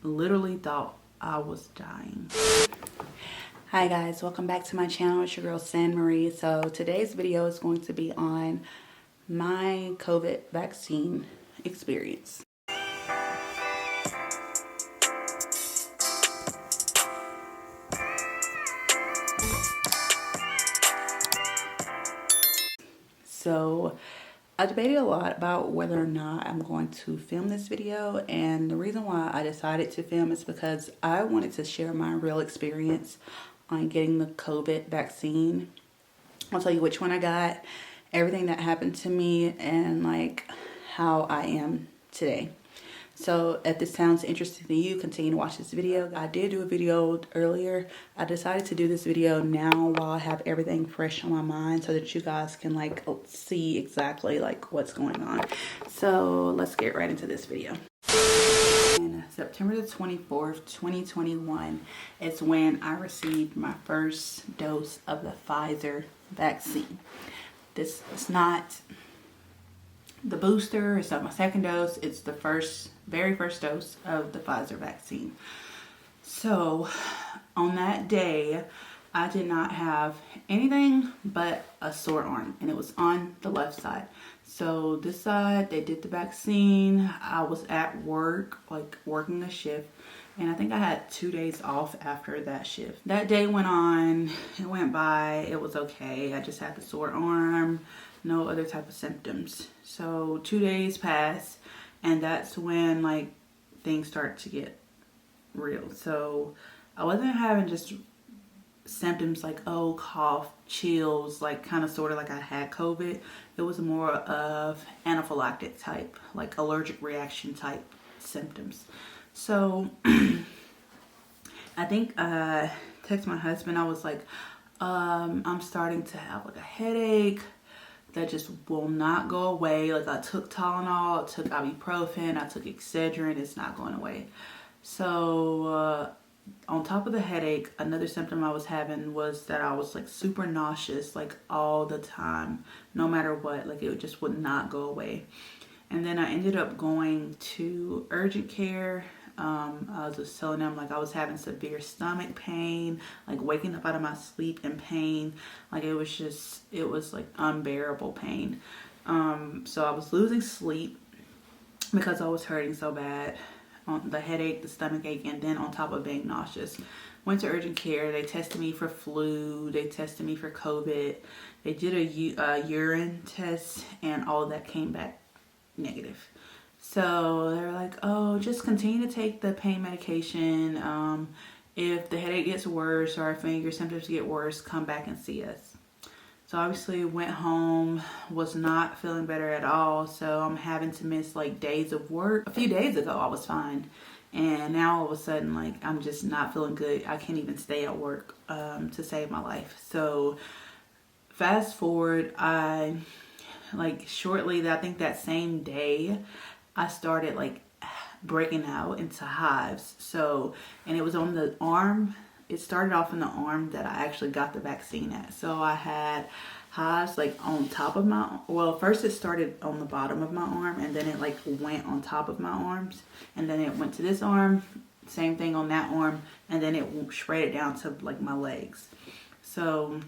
literally thought I was dying. Hi guys, welcome back to my channel. It's your girl San Marie. So today's video is going to be on my COVID vaccine experience. So I debated a lot about whether or not I'm going to film this video, and the reason why I decided to film is because I wanted to share my real experience on getting the COVID vaccine. I'll tell you which one I got, everything that happened to me, and like how I am today. So if this sounds interesting to you, continue to watch this video. I did do a video earlier. I decided to do this video now while I have everything fresh on my mind so that you guys can like see exactly like what's going on. So let's get right into this video. On September the 24th, 2021 is when I received my first dose of the Pfizer vaccine. This is not the booster, it's not my second dose, it's the very first dose of the Pfizer vaccine. So on that day, I did not have anything but a sore arm, and it was on the left side. So this side, they did the vaccine. I was at work, like working a shift, and I think I had 2 days off after that shift. That day went on, it went by, it was okay. I just had the sore arm, no other type of symptoms. So 2 days passed, and that's when like things start to get real. So I wasn't having just symptoms like cough, chills, like kind of sort of like I had COVID. It was more of anaphylactic type, like allergic reaction type symptoms. So I think I texted my husband. I was like, I'm starting to have like a headache that just will not go away. Like I took Tylenol, I took ibuprofen, I took Excedrin, it's not going away. So on top of the headache, another symptom I was having was that I was like super nauseous like all the time, no matter what. Like it just would not go away. And then I ended up going to urgent care. I was just telling them like I was having severe stomach pain, like waking up out of my sleep in pain. Like it was like unbearable pain. So I was losing sleep because I was hurting so bad. The headache, the stomach ache, and then on top of being nauseous. Went to urgent care. They tested me for flu. They tested me for COVID. They did a urine test, and all of that came back negative. So they're like, oh, just continue to take the pain medication. If the headache gets worse or if any of your symptoms get worse, come back and see us. So obviously went home, was not feeling better at all. So I'm having to miss like days of work. A few days ago, I was fine. And now all of a sudden, like I'm just not feeling good. I can't even stay at work to save my life. So fast forward, I think that same day, I started like breaking out into hives. So, and it was on the arm. It started off in the arm that I actually got the vaccine at. So I had hives like on top of first it started on the bottom of my arm, and then it like went on top of my arms, and then it went to this arm, same thing on that arm, and then it spread it down to like my legs. So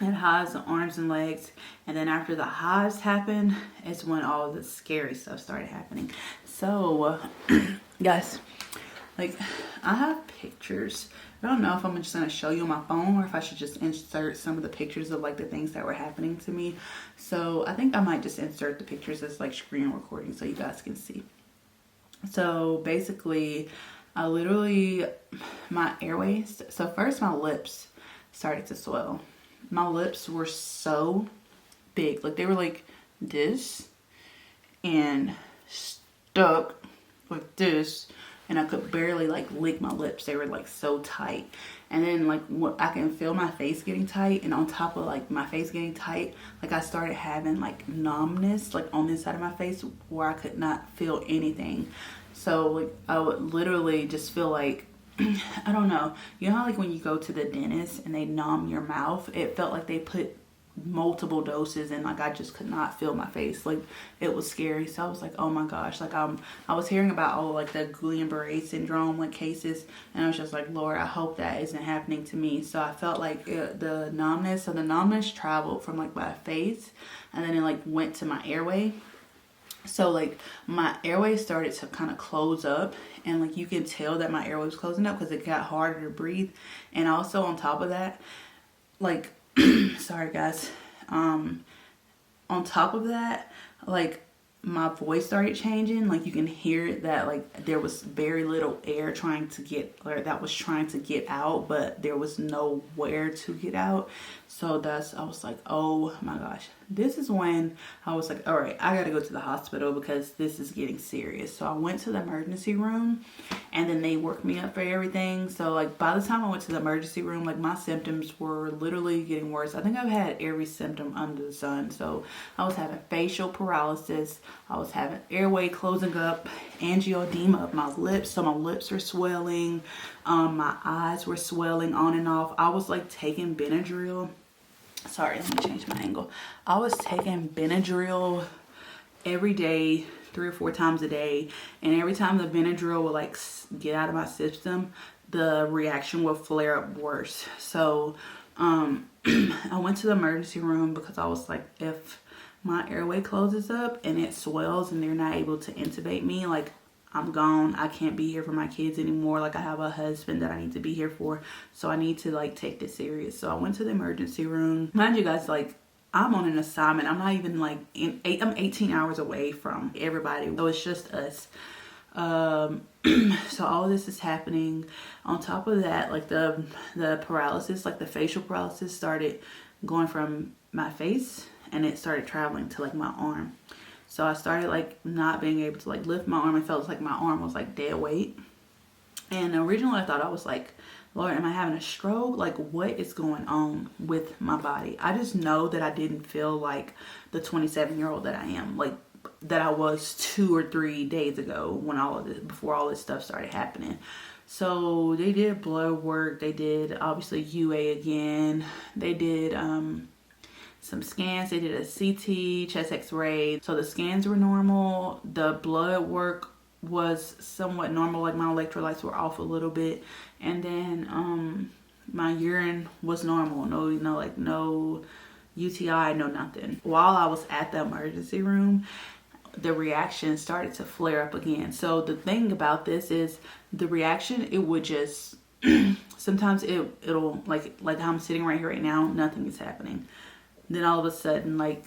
I had hives on arms and legs, and then after the hives happened is when all the scary stuff started happening. So guys, like I have pictures. I don't know if I'm just going to show you on my phone or if I should just insert some of the pictures of like the things that were happening to me. So I think I might just insert the pictures as like screen recording so you guys can see. So basically, I literally, my airways, so first my lips started to swell. My lips were so big, like they were like this and stuck like this. And I could barely like lick my lips. They were like so tight. And then like I can feel my face getting tight. And on top of like my face getting tight, like I started having like numbness like on this side of my face where I could not feel anything. So like I would literally just feel like, I don't know. You know how like when you go to the dentist and they numb your mouth? It felt like they put multiple doses, and like I just could not feel my face. Like it was scary. So I was like, oh my gosh, like I was hearing about all like the Guillain-Barré syndrome like cases, and I was just like, Lord, I hope that isn't happening to me. So I felt like the numbness traveled from like my face, and then it like went to my airway. So like my airway started to kind of close up, and like you can tell that my airway was closing up because it got harder to breathe. And also on top of that, like sorry guys, on top of that, like my voice started changing. Like you can hear that like there was very little air trying to get, or that was trying to get out, but there was nowhere to get out. So I was like, oh my gosh. This is when I was like, all right, I gotta go to the hospital because this is getting serious. So I went to the emergency room, and then they worked me up for everything. So like by the time I went to the emergency room, like my symptoms were literally getting worse. I think I've had every symptom under the sun. So I was having facial paralysis, I was having airway closing up, angioedema of my lips. So my lips were swelling, my eyes were swelling on and off. I was like taking Benadryl. Sorry, let me change my angle. I was taking Benadryl every day, 3 or 4 times a day. And every time the Benadryl would like get out of my system, the reaction would flare up worse. So I went to the emergency room because I was like, if my airway closes up and it swells and they're not able to intubate me, like I'm gone. I can't be here for my kids anymore. Like I have a husband that I need to be here for. So I need to like take this serious. So I went to the emergency room. Mind you guys, like I'm on an assignment. I'm not even like I'm 18 hours away from everybody. So it's just us. So all of this is happening. On top of that, like the paralysis, like the facial paralysis started going from my face, and it started traveling to like my arm. So I started like not being able to like lift my arm. It felt like my arm was like dead weight. And originally I thought I was like, Lord, am I having a stroke? Like what is going on with my body? I just know that I didn't feel like the 27-year-old that I am, like that I was 2 or 3 days ago when before all this stuff started happening. So they did blood work. They did obviously UA again. They did some scans. They did a CT, chest x-ray. So the scans were normal. The blood work was somewhat normal. Like my electrolytes were off a little bit. And then my urine was normal. No UTI, no nothing. While I was at the emergency room, the reaction started to flare up again. So the thing about this is the reaction, it would just, sometimes it'll like how I'm sitting right here right now, nothing is happening. Then all of a sudden, like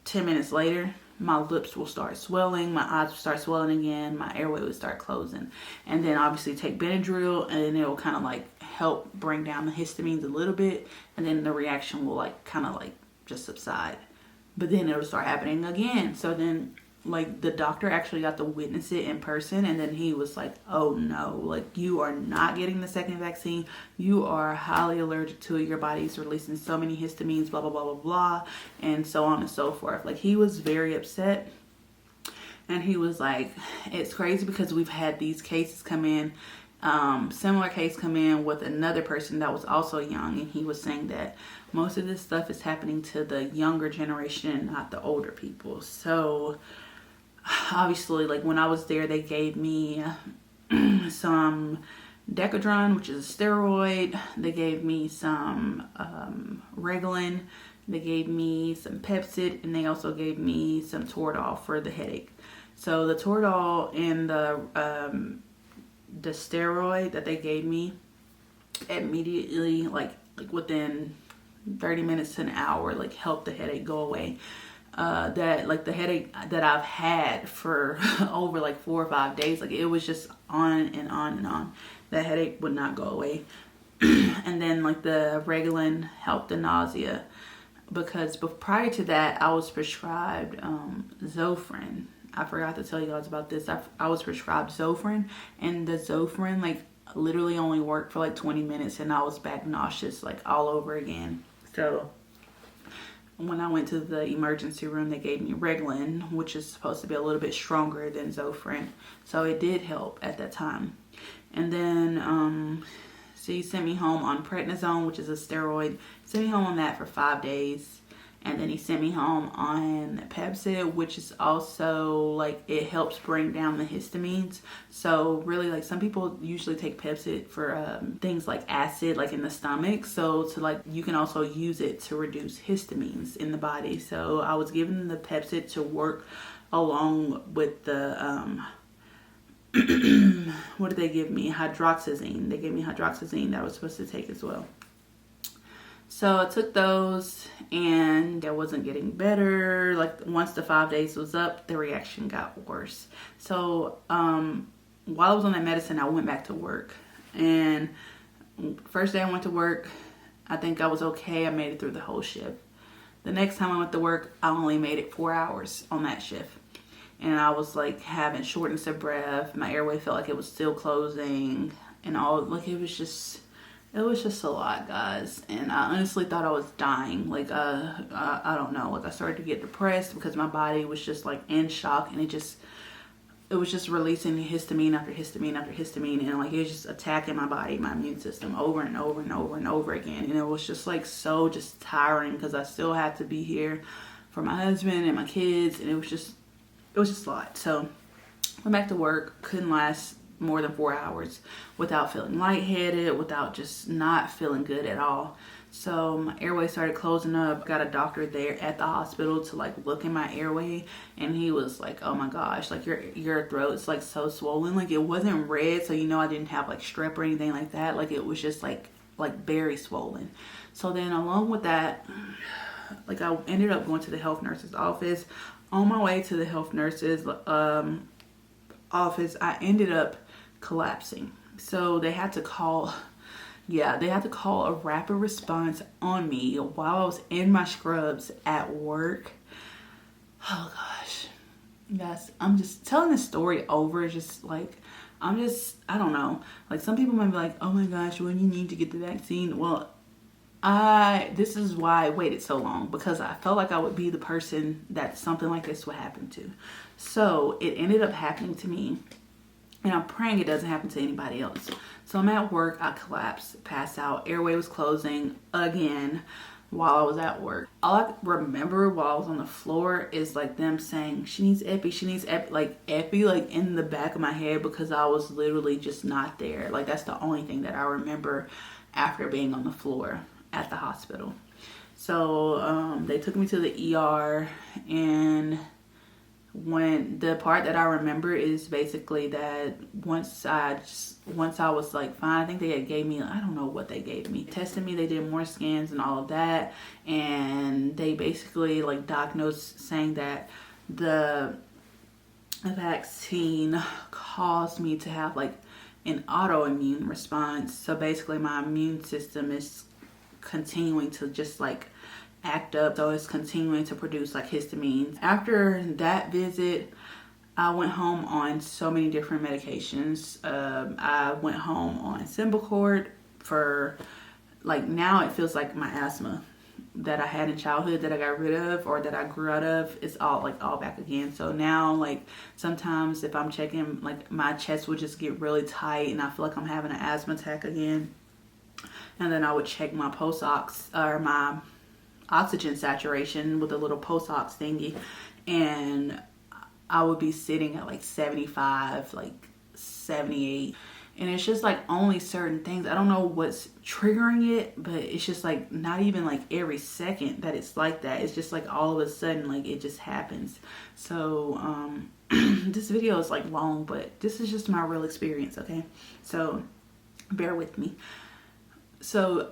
10 minutes later, my lips will start swelling, my eyes will start swelling again, my airway will start closing. And then obviously take Benadryl, and it'll kind of like help bring down the histamines a little bit. And then the reaction will like kind of like just subside. But then it'll start happening again. So then like the doctor actually got to witness it in person, and then he was like, oh no, like you are not getting the second vaccine, you are highly allergic to it, your body's releasing so many histamines, blah blah blah blah blah, and so on and so forth. Like he was very upset, and he was like, it's crazy because we've had these cases come in, similar case come in with another person that was also young, and he was saying that most of this stuff is happening to the younger generation, not the older people. So obviously, like when I was there, they gave me some Decadron, which is a steroid. They gave me some Reglan. They gave me some Pepsid, and they also gave me some Toradol for the headache. So the Toradol and the steroid that they gave me immediately, like within 30 minutes to an hour, like helped the headache go away. That like the headache that I've had for over like 4 or 5 days, like it was just on and on and on. That headache would not go away. And then like the Reglan helped the nausea, because prior to that I was prescribed Zofran. I forgot to tell you guys about this. I was prescribed Zofran, and the Zofran like literally only worked for like 20 minutes, and I was back nauseous like all over again. So when I went to the emergency room, they gave me Reglan, which is supposed to be a little bit stronger than Zofran. So it did help at that time. And then, so he sent me home on prednisone, which is a steroid. Sent me home on that for 5 days. And then he sent me home on Pepsid, which is also like, it helps bring down the histamines. So really, like, some people usually take Pepsid for things like acid, like in the stomach. So to like, you can also use it to reduce histamines in the body. So I was given the Pepsid to work along with the what did they give me? Hydroxyzine. They gave me hydroxyzine that I was supposed to take as well. So I took those and I wasn't getting better. Like, once the 5 days was up, the reaction got worse. So while I was on that medicine, I went back to work. And first day I went to work, I think I was okay. I made it through the whole shift. The next time I went to work, I only made it 4 hours on that shift. And I was like having shortness of breath. My airway felt like it was still closing and all. Like, it was just a lot, guys. And I honestly thought I was dying. Like, I don't know. Like, I started to get depressed because my body was just like in shock, and it was just releasing histamine after histamine after histamine, and like, it was just attacking my body, my immune system over and over and over and over again. And it was just like so just tiring because I still had to be here for my husband and my kids, and it was just a lot. So went back to work, couldn't last more than 4 hours without feeling lightheaded, without just not feeling good at all. So my airway started closing up. Got a doctor there at the hospital to like look in my airway, and he was like, oh my gosh, like your throat's like so swollen. Like, it wasn't red, so I didn't have like strep or anything like that. Like, it was just like very swollen. So then along with that, like, I ended up going to the health nurse's office. On my way to the health nurse's office, I ended up collapsing. So they had to call a rapid response on me while I was in my scrubs at work. Oh gosh. Yes, I'm just telling this story over. Just like, I don't know. Like, some people might be like, oh my gosh, well, you need to get the vaccine. Well, this is why I waited so long, because I felt like I would be the person that something like this would happen to. So it ended up happening to me, and I'm praying it doesn't happen to anybody else. So I'm at work, I collapsed, passed out, airway was closing again while I was at work. All I remember while I was on the floor is like them saying, she needs epi, like epi, like in the back of my head, because I was literally just not there. Like, that's the only thing that I remember after being on the floor at the hospital. So they took me to the ER, and when the part that I remember is basically that once I was like fine, I think they had gave me, I don't know what they gave me, tested me, they did more scans and all of that, and they basically like diagnosed, saying that the vaccine caused me to have like an autoimmune response. So basically my immune system is continuing to just like act up, so it's continuing to produce like histamines. After that visit, I went home on so many different medications. I went home on Symbicort for like, now it feels like my asthma that I had in childhood that I got rid of, or that I grew out of, it's all back again. So now, like, sometimes if I'm checking, like, my chest would just get really tight and I feel like I'm having an asthma attack again. And then I would check my post-ox, or my oxygen saturation with a little post-ox thingy, and I would be sitting at like 75, like 78. And it's just like only certain things. I don't know what's triggering it, but it's just like not even like every second that it's like that. It's just like all of a sudden, like it just happens. So this video is like long, but this is just my real experience, okay? So bear with me. So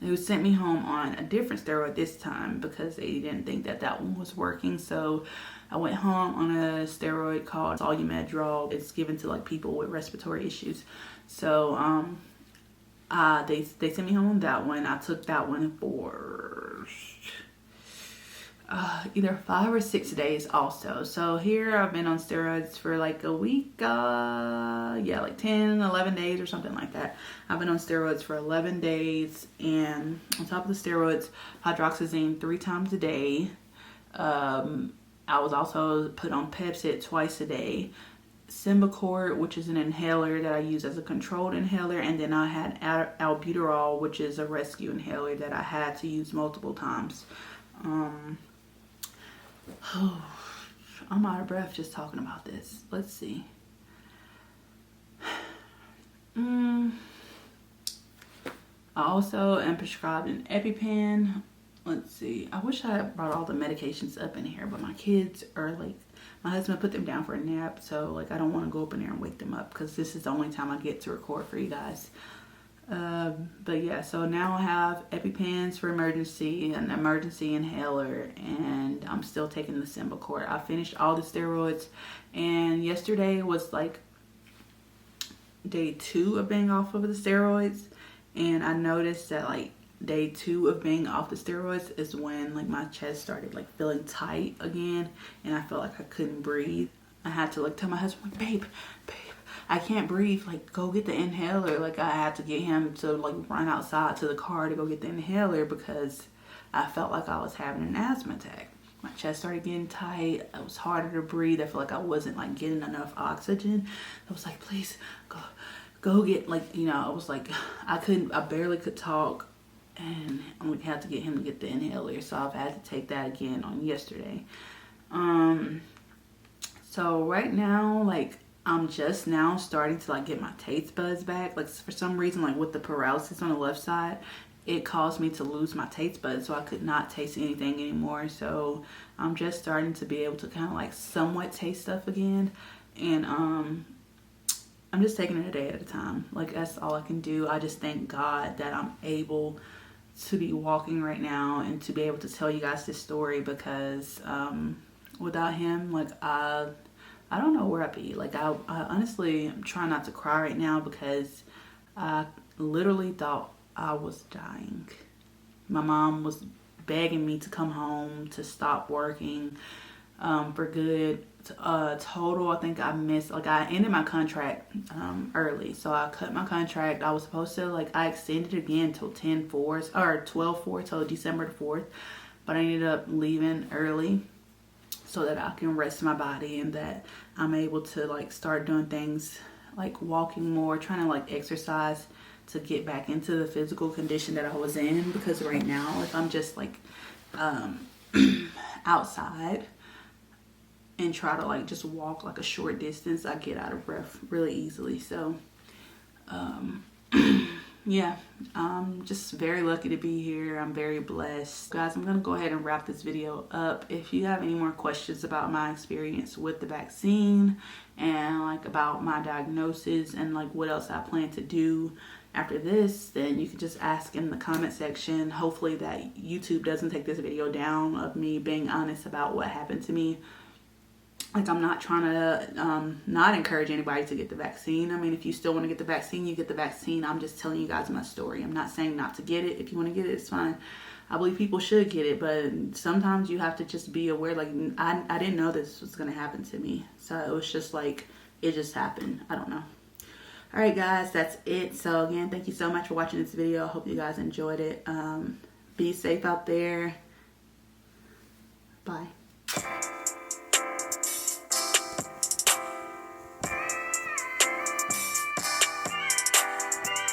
it was sent me home on a different steroid this time because they didn't think that that one was working. So I went home on a steroid called Solumedrol. It's given to like people with respiratory issues. So they sent me home on that one. I took that one for either 5 or 6 days also. So here I've been on steroids for like a week, like 10, 11 days or something like that. I've been on steroids for 11 days, and on top of the steroids, hydroxyzine 3 times a day. I was also put on Pepsid twice a day. Symbicort, which is an inhaler that I use as a controlled inhaler, and then I had albuterol, which is a rescue inhaler that I had to use multiple times. I'm out of breath just talking about this. Let's see. I also am prescribed an EpiPen. Let's see. I wish I had brought all the medications up in here, but my kids are like, my husband put them down for a nap, so like I don't want to go up in there and wake them up because this is the only time I get to record for you guys. But yeah, so now I have EpiPens for emergency, an emergency inhaler, and I'm still taking the Symbicort. I finished all the steroids, and yesterday was like day 2 of being off of the steroids, and I noticed that like day 2 of being off the steroids is when like my chest started like feeling tight again, and I felt like I couldn't breathe. I had to like tell my husband, like, babe, I can't breathe, like go get the inhaler. Like I had to get him to like run outside to the car to go get the inhaler because I felt like I was having an asthma attack. My chest started getting tight. It was harder to breathe. I felt like I wasn't like getting enough oxygen. I was like, please go get, like, you know, I was like, I barely could talk, and we had to get him to get the inhaler. So I've had to take that again on yesterday. So right now, like, I'm just now starting to like get my taste buds back. Like for some reason, like with the paralysis on the left side, it caused me to lose my taste buds, so I could not taste anything anymore. So I'm just starting to be able to kind of like somewhat taste stuff again, and I'm just taking it a day at a time. Like that's all I can do. I just thank God that I'm able to be walking right now and to be able to tell you guys this story, because without him, like I don't know where I'd be. Like I honestly am trying not to cry right now because I literally thought I was dying. My mom was begging me to come home, to stop working for good. Total, I think I missed, like I ended my contract early. So I cut my contract. I was supposed to, like, I extended again till 10/4 or 12/4 till December the 4th. But I ended up leaving early so that I can rest my body and that I'm able to like start doing things like walking more, trying to like exercise to get back into the physical condition that I was in. Because right now, if I'm just like outside and try to like just walk like a short distance, I get out of breath really easily. So yeah, I'm just very lucky to be here. I'm very blessed. Guys, I'm gonna go ahead and wrap this video up. If you have any more questions about my experience with the vaccine and like about my diagnosis and like what else I plan to do after this, then you can just ask in the comment section. Hopefully that YouTube doesn't take this video down of me being honest about what happened to me. Like, I'm not trying to not encourage anybody to get the vaccine. I mean, if you still want to get the vaccine, you get the vaccine. I'm just telling you guys my story. I'm not saying not to get it. If you want to get it, it's fine. I believe people should get it, but sometimes you have to just be aware. Like, I didn't know this was going to happen to me. So it was just like, it just happened. I don't know. All right, guys, that's it. So again, thank you so much for watching this video. I hope you guys enjoyed it. Be safe out there. Bye.